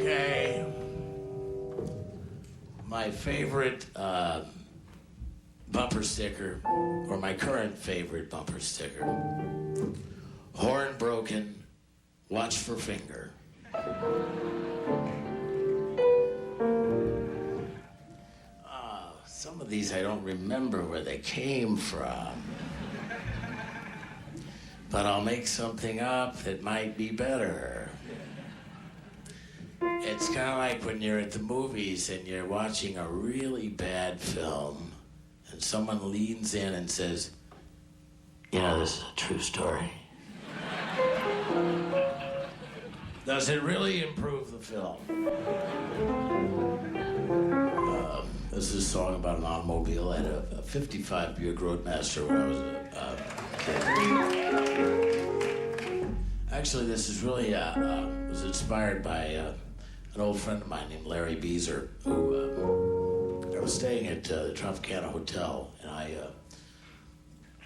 Okay. My favorite bumper sticker, or my current favorite bumper sticker. Horn broken, watch for finger. Some of these I don't remember where they came from. But I'll make something up that might be better. It's kind of like when you're at the movies and you're watching a really bad film and someone leans in and says, you know, this is a true story. Does it really improve the film? This is a song about an automobile. I had a 55 Buick Roadmaster when I was a kid. Actually, this is really was inspired by an old friend of mine named Larry Beezer, who I was staying at the Tropicana Hotel, and I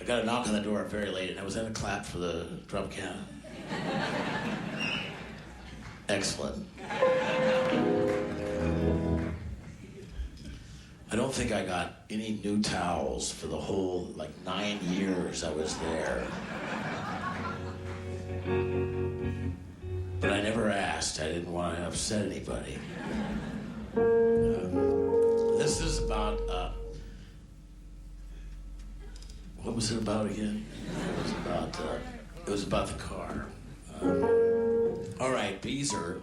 got a knock on the door very late, and I was in a clap for the Tropicana. Excellent. I don't think I got any new towels for the whole, 9 years I was there. But I never asked. I didn't want to upset anybody. This is about, what was it about again? It was about the car. All right, Beezer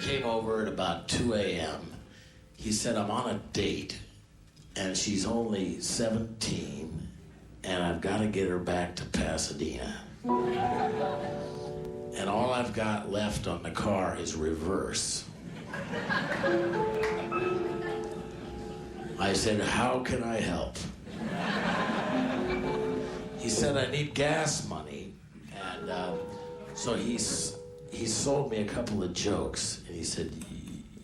came over at about 2 a.m. He said, I'm on a date, and she's only 17, and I've got to get her back to Pasadena. And all I've got left on the car is reverse. I said, how can I help? He said, I need gas money. And so he sold me a couple of jokes. And he said,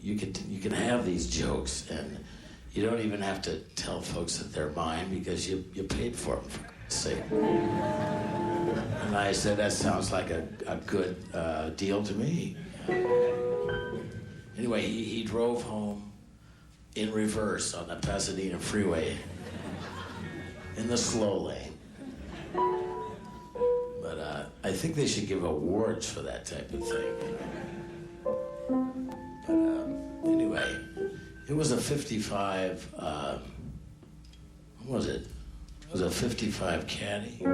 you can have these jokes, and you don't even have to tell folks that they're mine because you paid for them, for God's sake. And I said, that sounds like a good deal to me. Anyway, he drove home in reverse on the Pasadena freeway in the slow lane. But I think they should give awards for that type of thing. But anyway, it was a 55, what was it? It was a 55 Caddy.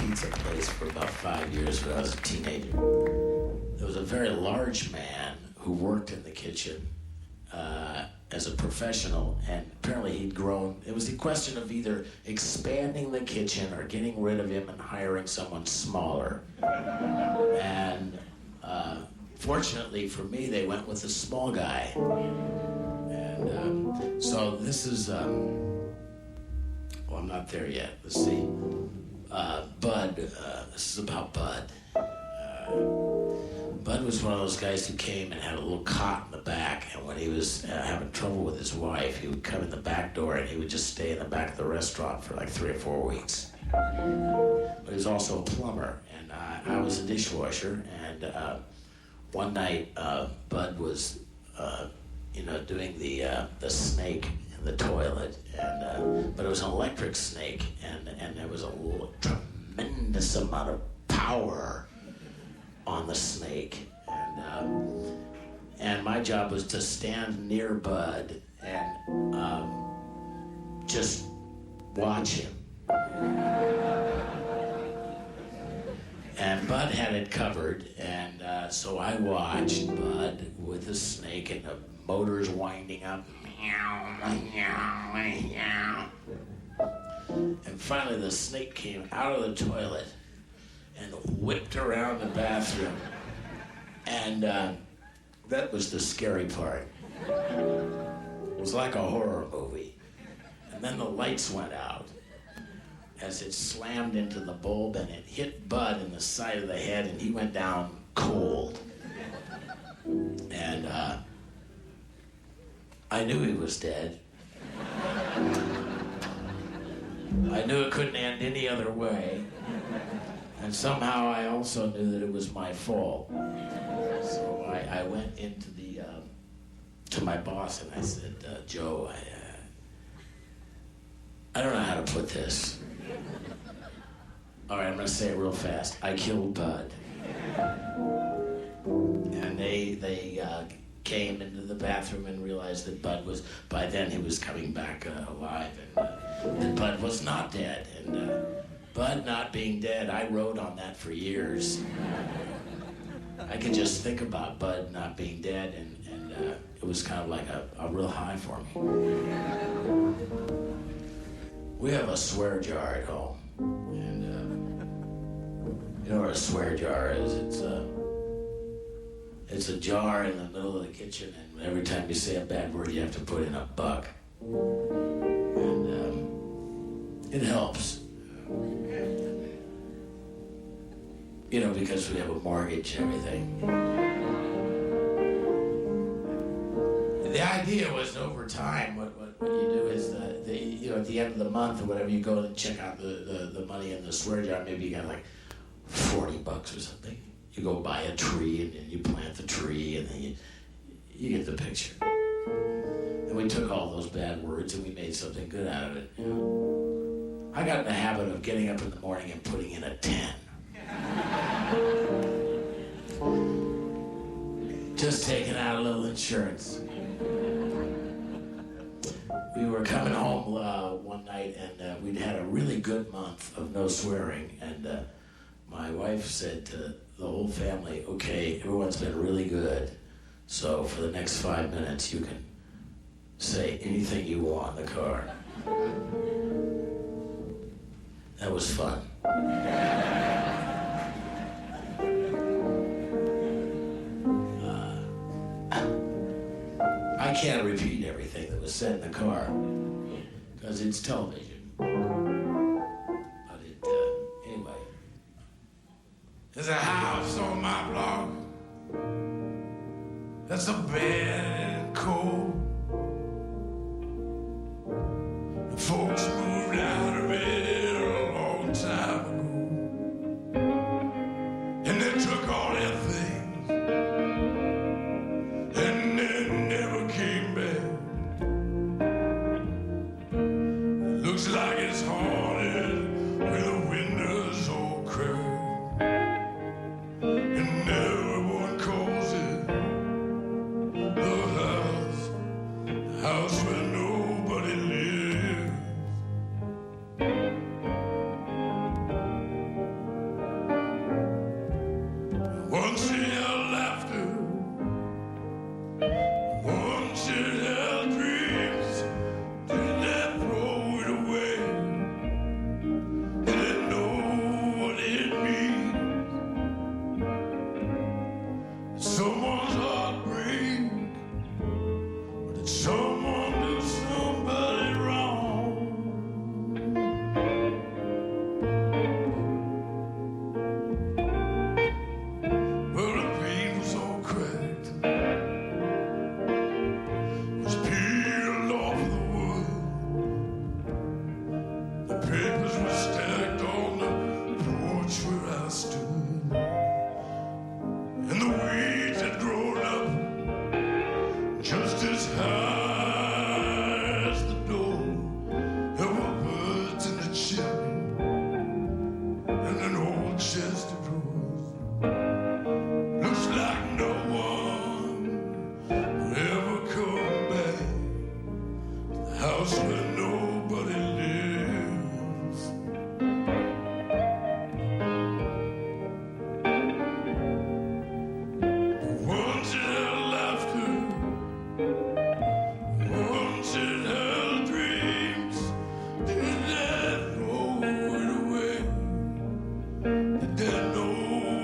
pizza place for about 5 years when I was a teenager. There was a very large man who worked in the kitchen as a professional, and apparently he'd grown. It was a question of either expanding the kitchen or getting rid of him and hiring someone smaller. And fortunately for me, they went with the small guy. And so this is, well, I'm not there yet. Let's see. Bud, this is about Bud. Bud was one of those guys who came and had a little cot in the back, and when he was having trouble with his wife, he would come in the back door and he would just stay in the back of the restaurant for like 3 or 4 weeks. But he was also a plumber, and I was a dishwasher, and one night Bud was, doing the snake in the toilet, and but it was an electric snake, and there was a tremendous amount of power on the snake, and my job was to stand near Bud and just watch him. And Bud had it covered, and so I watched Bud with the snake and the motors winding up. And finally the snake came out of the toilet and whipped around the bathroom. And that was the scary part. It was like a horror movie. And then the lights went out as it slammed into the bulb, and it hit Bud in the side of the head, and he went down cold. And I knew he was dead. I knew it couldn't end any other way. And somehow I also knew that it was my fault. So I went into to my boss and I said, Joe, I don't know how to put this. All right, I'm gonna say it real fast. I killed Bud. And they came into the bathroom and realized that Bud was, by then he was coming back alive, and that Bud was not dead. And Bud not being dead, I wrote on that for years. I could just think about Bud not being dead, and it was kind of like a real high for me. We have a swear jar at home, and you know what a swear jar is? It's a jar in the middle of the kitchen, and every time you say a bad word, you have to put in a buck. And it helps. You know, because we have a mortgage and everything. The idea was over time, what you do is at the end of the month or whatever, you go and check out the money in the swear jar. Maybe you got like $40 or something. You go buy a tree and then you plant the tree, and then you get the picture. And we took all those bad words and we made something good out of it. You know? I got in the habit of getting up in the morning and putting in a 10. Just taking out a little insurance. We were coming home one night, and we'd had a really good month of no swearing, and my wife said to the whole family, okay, everyone's been really good, so for the next 5 minutes you can say anything you want in the car. That was fun. I can't repeat everything that was said in the car because it's television. But anyway. There's a house on my block that's abandoned and cold. The folks moved out of it a long time ago, and they took all their things, and they never came back. Looks like it's haunted with the windows all cracked, and everyone calls it the house One should have laughter, one should have dreams. Did they throw it away? Did they know what it means? Someone's heartbreak, or did someone do somebody wrong? Well, the paint was all cracked, was peeled off the wood. The papers were stacked on the porch where I stood, and the weeds had grown up just as high as the door. There were birds in the chimney and an old chest of drawers. Looks like no one will ever come back to the house where nobody lives. One should have laughter, one should have dreams. Did they throw it away? Did they know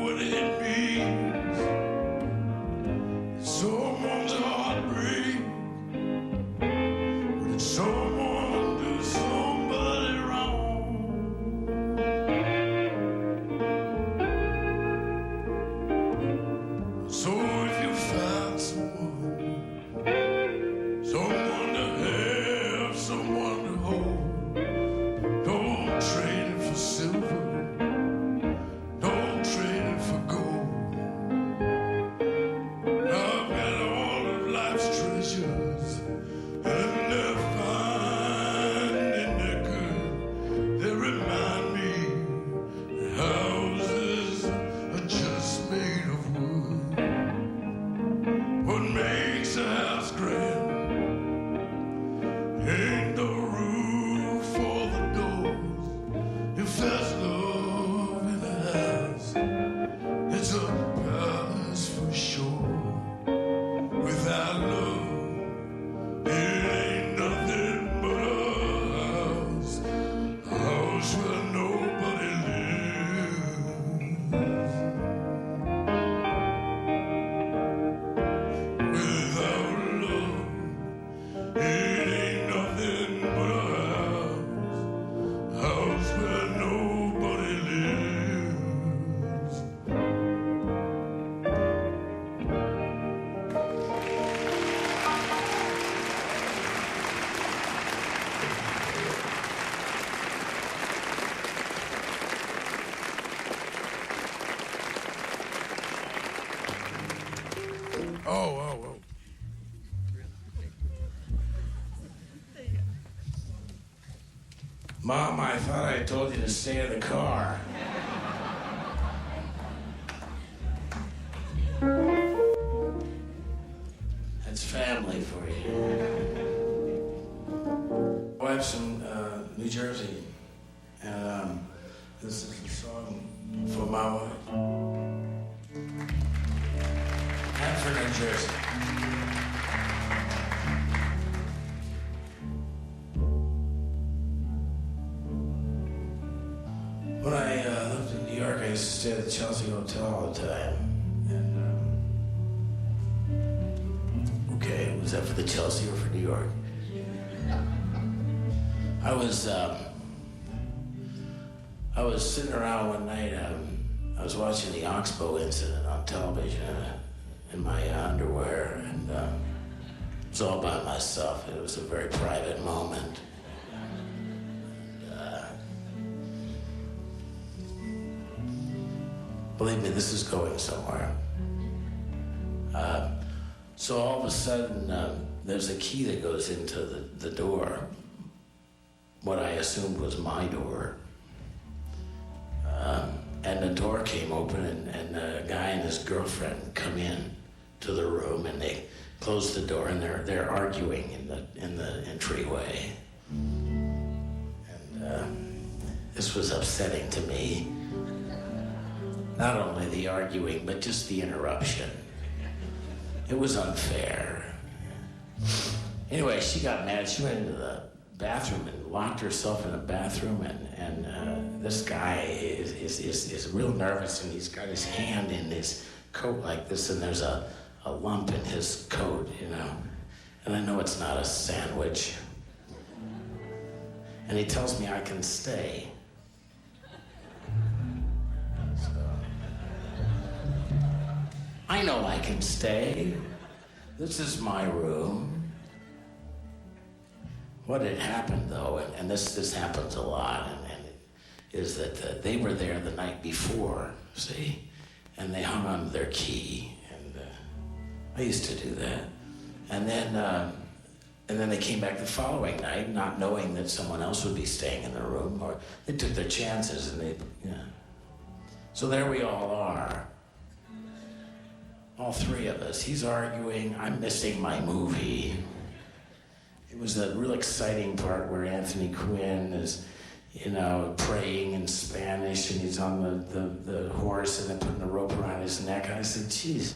what it means? Someone's heartbreak, or did someone do somebody wrong? So if you find someone to have, someone to hold, don't trade it for silver, don't trade it for gold. I've got all of life's treasures, and they're fine and they're good. They remind me that houses are just made of wood. What makes a house grand ain't the roof or the doors. If there's love in the house, it's a palace for sure. Without love, it ain't nothing but a house where nobody lives. Without love, it ain't nothing but a house where nobody lives. Oh. Mom, I thought I told you to stay in the car. That's family for you. Wife's from New Jersey, and this is a song for my wife. And for New Jersey. When I lived in New York, I used to stay at the Chelsea Hotel all the time. And, okay, was that for the Chelsea or for New York? I was sitting around one night, I was watching the Oxbow incident on television in my underwear, and it was all by myself. It was a very private moment. Believe me, this is going somewhere. So all of a sudden, there's a key that goes into the door, what I assumed was my door. And the door came open, and a guy and his girlfriend come in to the room, and they close the door, and they're arguing in the entryway. And this was upsetting to me. Not only the arguing, but just the interruption. It was unfair. Anyway, she got mad. She went into the bathroom and locked herself in a bathroom, and this guy is real nervous, and he's got his hand in his coat like this, and there's a lump in his coat, you know. And I know it's not a sandwich. And he tells me I can stay. So, I know I can stay. This is my room. What had happened, though, and this happens a lot, and is that they were there the night before, see? And they hung on to their key, and I used to do that. And then they came back the following night, not knowing that someone else would be staying in the room, or they took their chances, and they, yeah. So there we all are. All three of us. He's arguing, I'm missing my movie. It was that real exciting part where Anthony Quinn is, you know, praying in Spanish, and he's on the horse, and they're putting a rope around his neck. And I said, geez,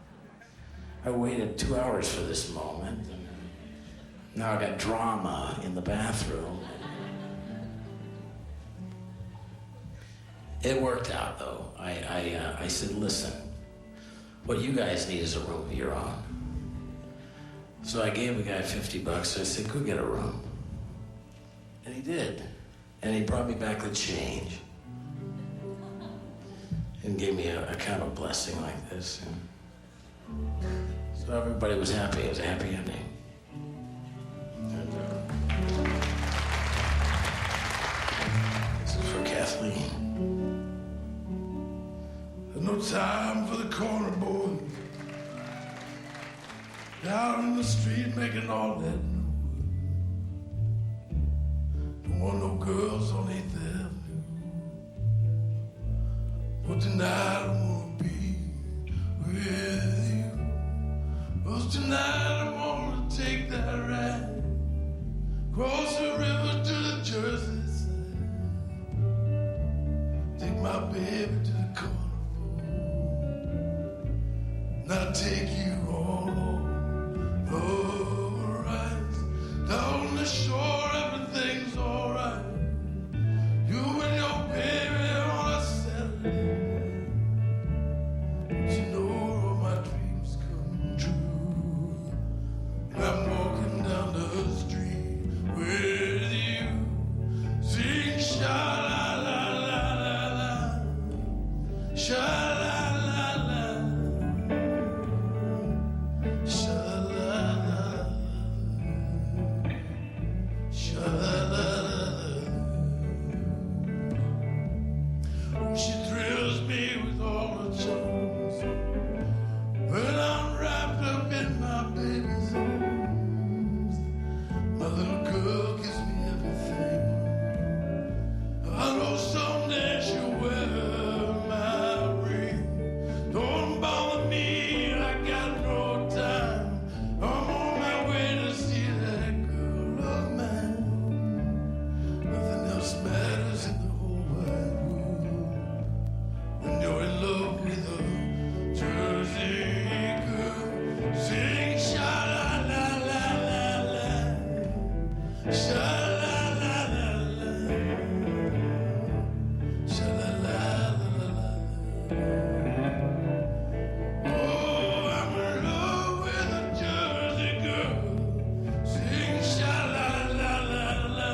I waited 2 hours for this moment. And now I got drama in the bathroom. It worked out, though. I said, listen, what you guys need is a room of your own. So I gave the guy $50. I said, go get a room. And he did. And he brought me back the change. And gave me a kind of blessing like this. And so everybody was happy. It was a happy ending. And, this is for Kathleen. There's no time for the corner boy. Down in the street making all that noise. Don't want no girls on 8th Avenue. But tonight I wanna be with you. 'Cause tonight I wanna take that ride. Cross the river to the Jersey side. Take my baby to the carnival. And I'll take you all over right. Down the shore everything's alright. You and your baby on a Saturday. But you know all my dreams come true. And I'm walking down the street with you. Sing sha-la-la-la-la-la. Sha-la-la-la. Sha-la-la-la. Sha-la-la-la. Oh, she thrills me with all her charms. When I'm wrapped up in my baby's arms, my little girl gives me everything. I know someday she'll wear my ring. Don't bother me, I got no time. I'm on my way to see that girl of mine. Nothing else matters in the whole wide world when you're in love with a Jersey girl. Sing sha-la-la-la-la-la. Sha-la-la-la-la. Sha-la-la-la-la-la. Oh, I'm in love with a Jersey girl. Sing sha-la-la-la-la.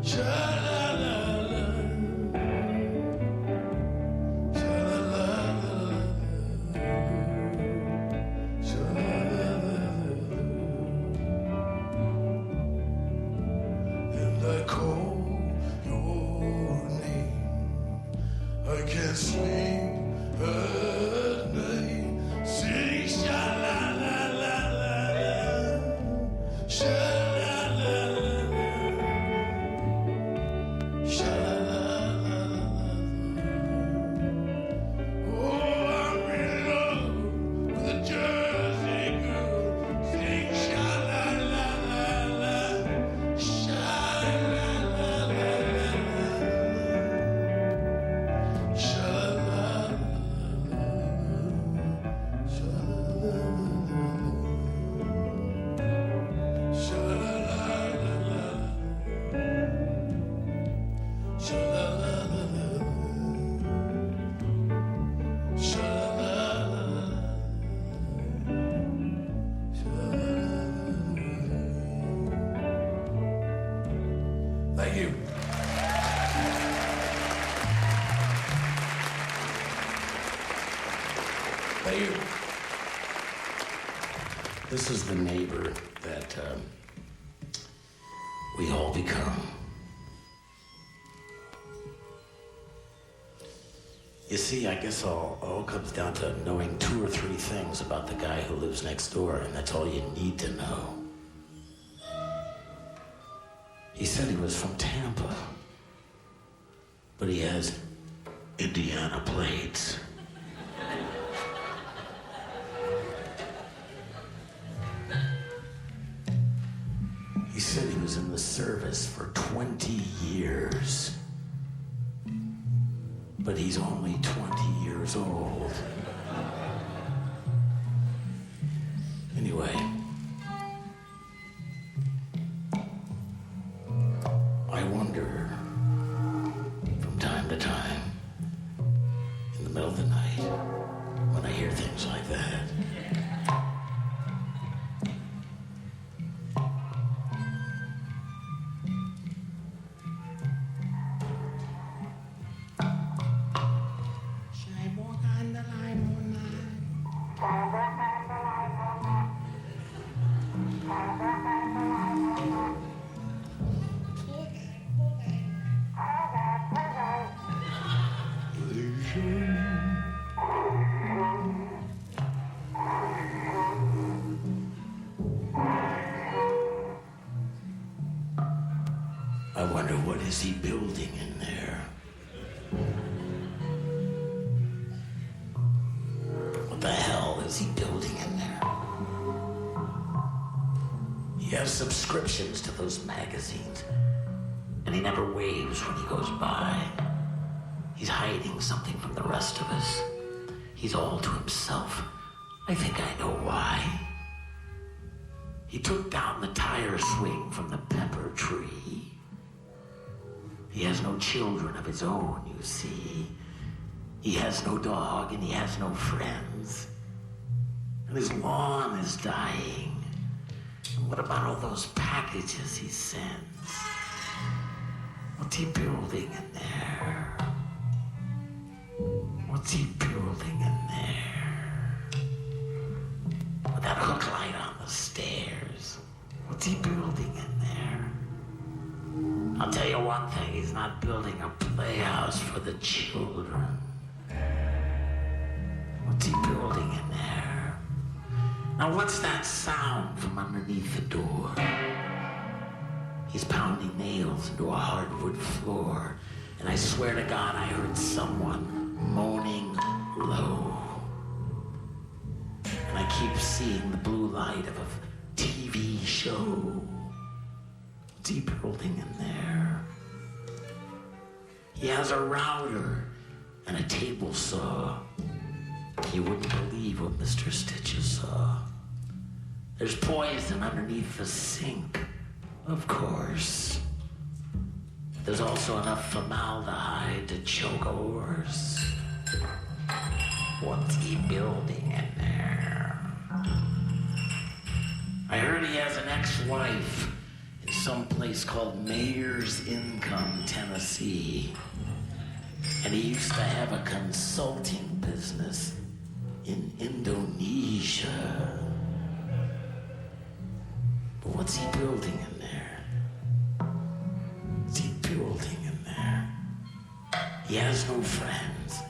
Sha-la-la-la. Sha-la-la-la-la. Sha-la-la-la-la. And I call your name. I can't sleep at night. Sing sha-la-la-la-la-la. Sha-la-la-la-la. Sha-la-la-la-la. Oh, I'm in love with a Jersey girl. Sing sha-la-la-la-la. Sha-la-la-la-la. Sha-la-la-la-la. This is the neighbor that we all become. You see, I guess all comes down to knowing 2 or 3 things about the guy who lives next door, and that's all you need to know. He said he was from Tampa, but he has Indiana plates. He said he was in the service for 20 years. But he's only 20 years old. Anyway, I wonder from time to time, in the middle of the night, when I hear things like that. I wonder what is he building in there? What the hell is he building in there? He has subscriptions to those magazines, and he never waves when he goes by. He's hiding something from the rest of us. He's all to himself. I think I know why. He took down the tire swing from the pepper tree. He has no children of his own, you see. He has no dog and he has no friends. And his lawn is dying. And what about all those packages he sends? What's he building in there? What's he building in there? With that hook light on the stairs. What's he building in there? I'll tell you one thing, he's not building a playhouse for the children. What's he building in there? Now what's that sound from underneath the door? He's pounding nails into a hardwood floor, and I swear to God I heard someone moaning low. And I keep seeing the blue light of a TV show. What's he building in there? He has a router and a table saw. You wouldn't believe what Mr. Stitches saw. There's poison underneath the sink, of course. There's also enough formaldehyde to choke a horse. What's he building in there? I heard he has an ex-wife in some place called Mayor's Income, Tennessee. And he used to have a consulting business in Indonesia. But what's he building in there? What's he building in there? He has no friends,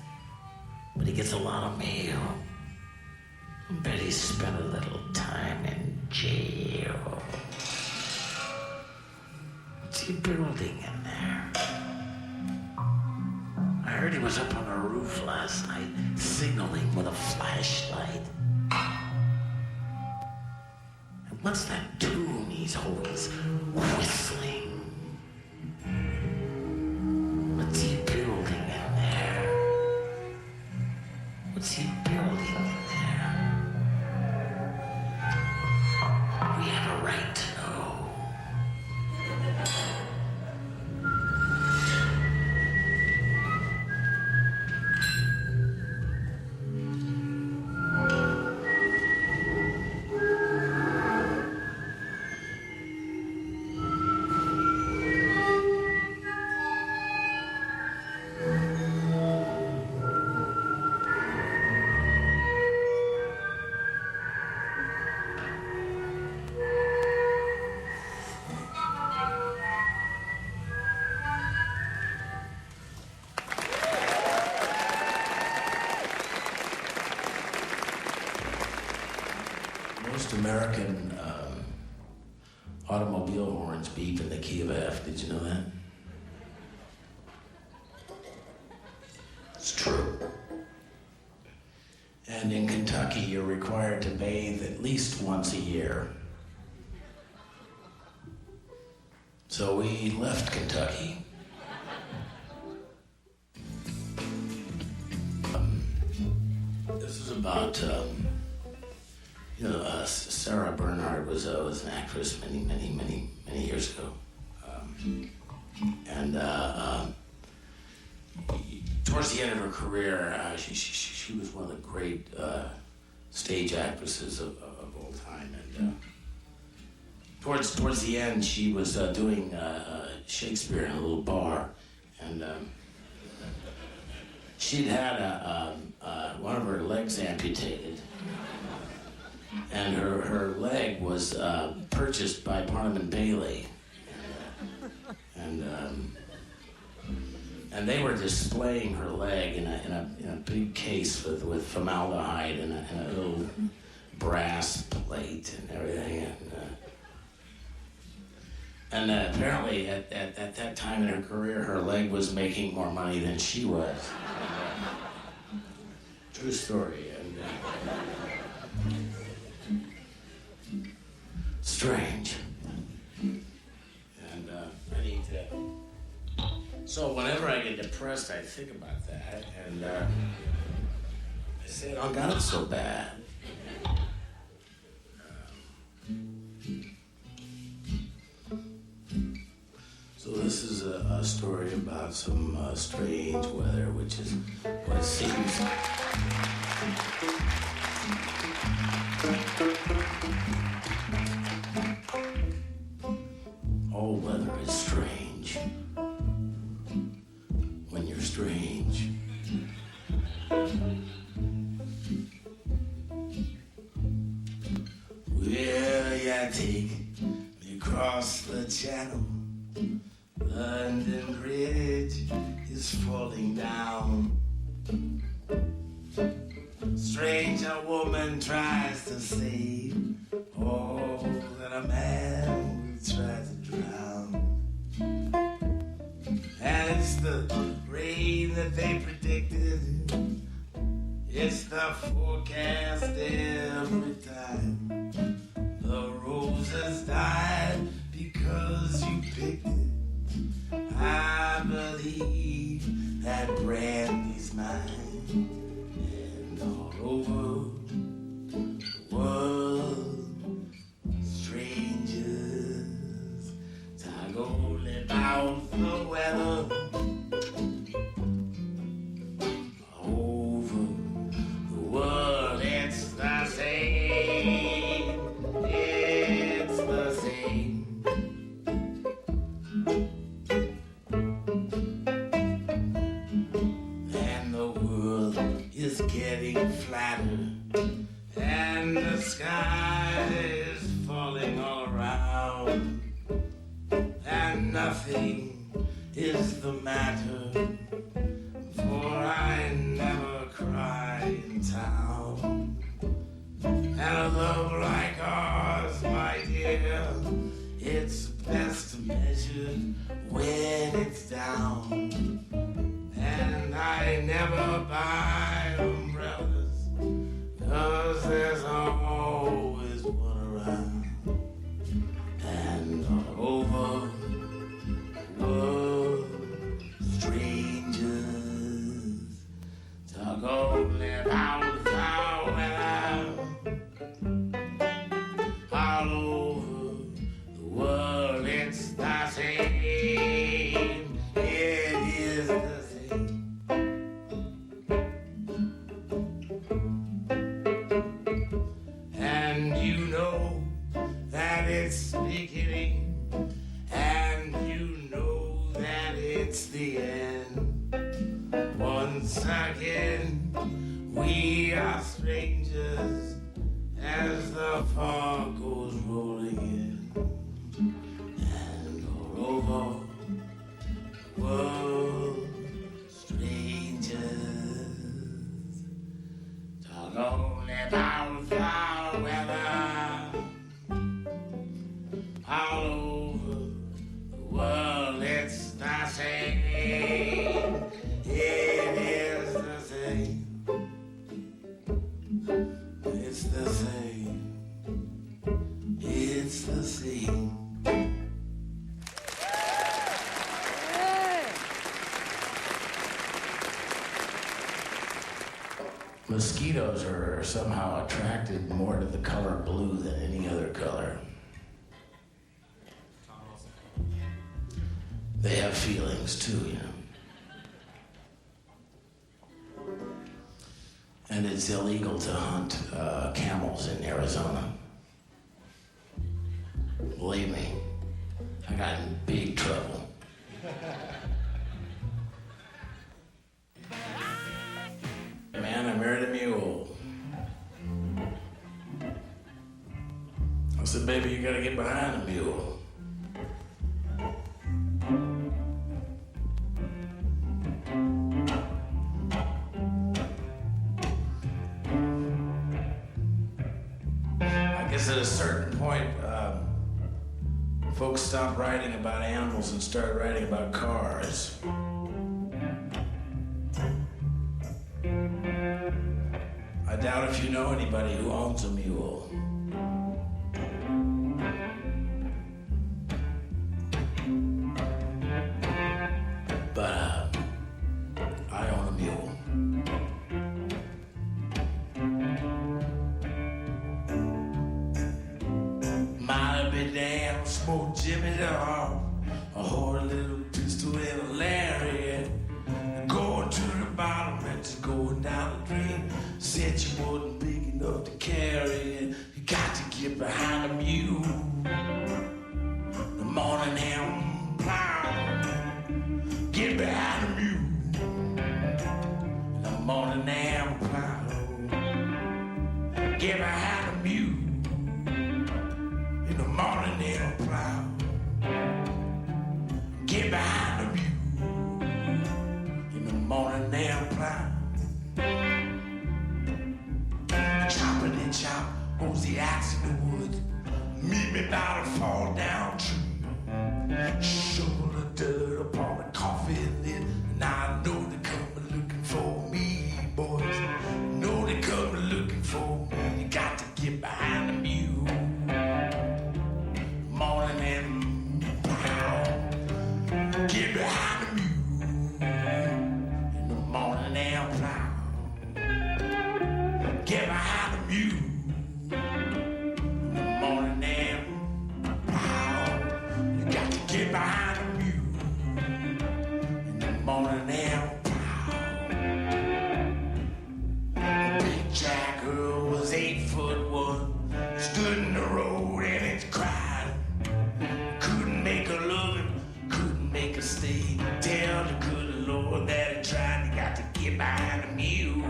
but he gets a lot of mail. I bet he spent a little time in jail. What's he building in there? I heard he was up on a roof last night, signaling with a flashlight. And what's that tune he's always whistling? What's he building in there? What's he building in there? We have a right to know. Most American automobile horns beep in the key of F. Did you know that? It's true. And in Kentucky, you're required to bathe at least once a year. So we left Kentucky. This was about, Sarah Bernhardt was an actress many years ago. Towards the end of her career, she was one of the great stage actresses of all time. And towards the end, she was doing Shakespeare in a little bar, and she'd had one of her legs amputated, and her leg was purchased by Barnum and Bailey, and they were displaying her leg in a big case with formaldehyde and a little brass plate and everything. And apparently at that time in her career, her leg was making more money than she was. True story. And strange. And I need to... So whenever I get depressed, I think about that, and I say, "Oh God, it's so bad." So this is a story about some strange weather, which is what seems. All weather is strange. When you're strange. Will ya take me across the channel? London Bridge is falling down. Stranger woman tries to save all that a man will try to drown. And it's the rain that they predicted. It's the forecast every time. The roses died because you picked it. I believe that brandy's mine. And all over the world, strangers talk only about the weather. Over the world, it's the same. It's the same. Is getting flatter, and the sky is falling all around, and nothing is the matter, for I never cry in town. And a love like ours, my dear, it's best measured when it's down. And I never buy umbrellas, 'cause there's always one around. And all over the world, strangers talk only about the weather. All over the world, it's the same. It is the same. And you know that it's beginning, and you know that it's the end. Once again, we are strangers as the fog goes rolling in. And all over the world, strangers talk only about the weather. Mosquitoes are somehow attracted more to the color blue than any other color. They have feelings too, you know. And it's illegal to hunt camels in Arizona. Believe me, I got in big trouble. Man, I married a mule. I said, baby, you gotta get behind the mule. I guess at a certain point, folks stopped writing about animals and started writing about cars. I doubt if you know anybody who owns a mule. But I own a mule. Might be damn, smoke Jimmy off, a whole little pistol and a lariat. Going to the bottom and just going down the drain. Said you wasn't big enough to carry it. You got to get behind a mule. The morning ham plow. Get behind a mule. The morning ham plow. Get behind a mule. In the morning ham plow. Get behind a mule. Morning nail plow. Chopping and chop, goes the axe in the wood. Meet me by the fall down tree. Shovel the dirt upon the coffin lid. Now I know they're coming looking for me, boys. Know they're coming looking for me. You got to get behind the mule. Morning and plow. Get behind the mule. Morning and plow. Get behind the mule. In the morning and plow. You got to get behind the mule. In the morning and plow. The big jack girl was 8'1", stood in the road and it cried. Couldn't make her love him, couldn't make her stay. Tell the good Lord that he tried. You got to get behind the mule.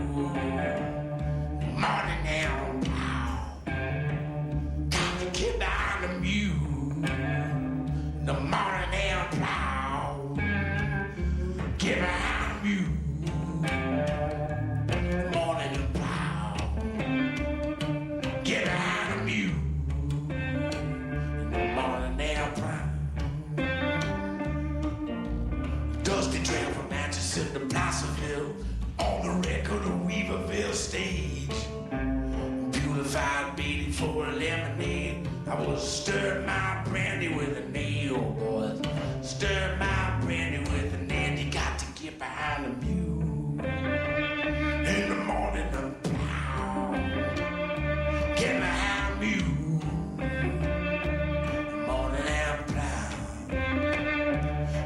Morning now, plow. Got to get behind the mule. The morning now, plow. Get behind the mule. Morning and plow. Get behind the mule. The morning now, plow. Dusty trail from Manchester to Placerville, on the record of Weaverville stage. Beautified beating for a lemonade. I was stirring my brandy with a nail, boys. Stir my brandy with a nail. You got to get behind the mule. In the morning, the plow. Get behind the mule. The morning, and plow.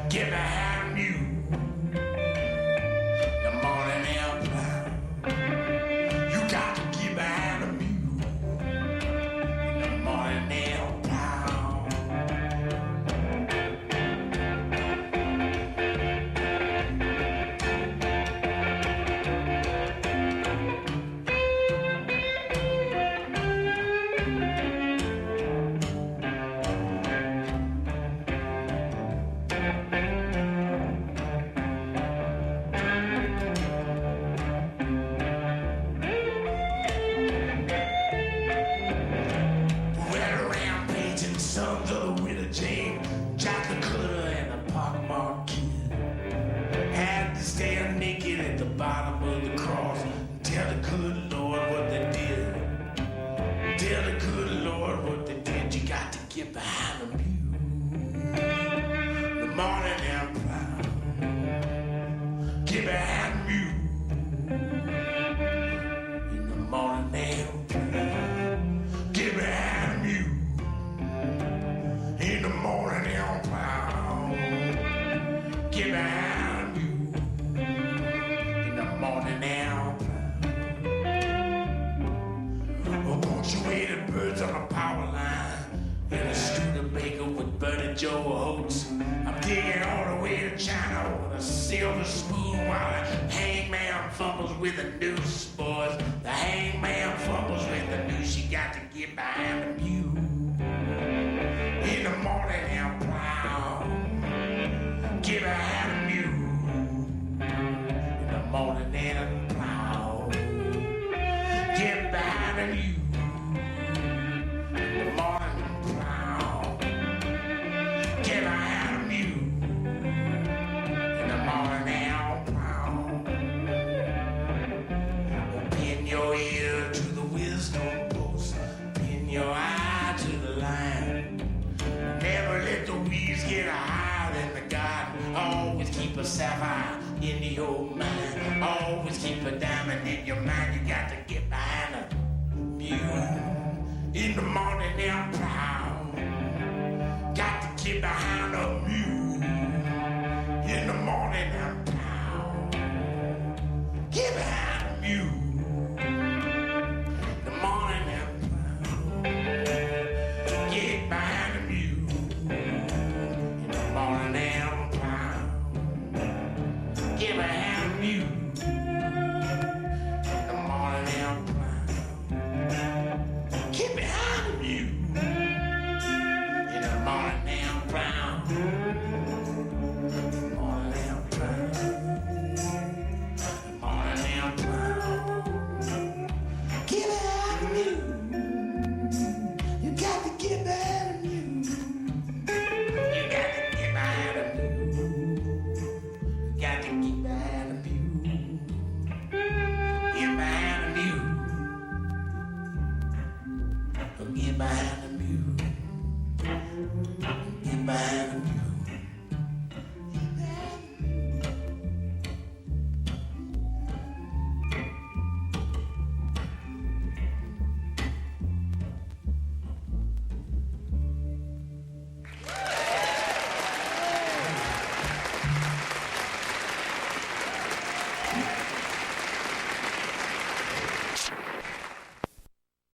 Get behind the mule. birds on a power line. In a Studebaker with Bertie Joe Oates. I'm digging all the way to China with a silver spoon while the hangman fumbles with the noose, boys. The hangman fumbles with the noose. You got to get behind the mule. In the morning and plow. Get behind the mule. In the morning and plow. Get behind the mule. In the morning and plow. Get behind the mule. In the morning and plow. Pin your ear to the wisdom post. Pin your eye to the line. Never let the weeds get higher than the garden. Always keep a sapphire in your mind. Always keep a diamond in your mind. You got to get behind a mule. In the morning and plow. Got to get behind a mule. In the morning and plow. Get behind a mule.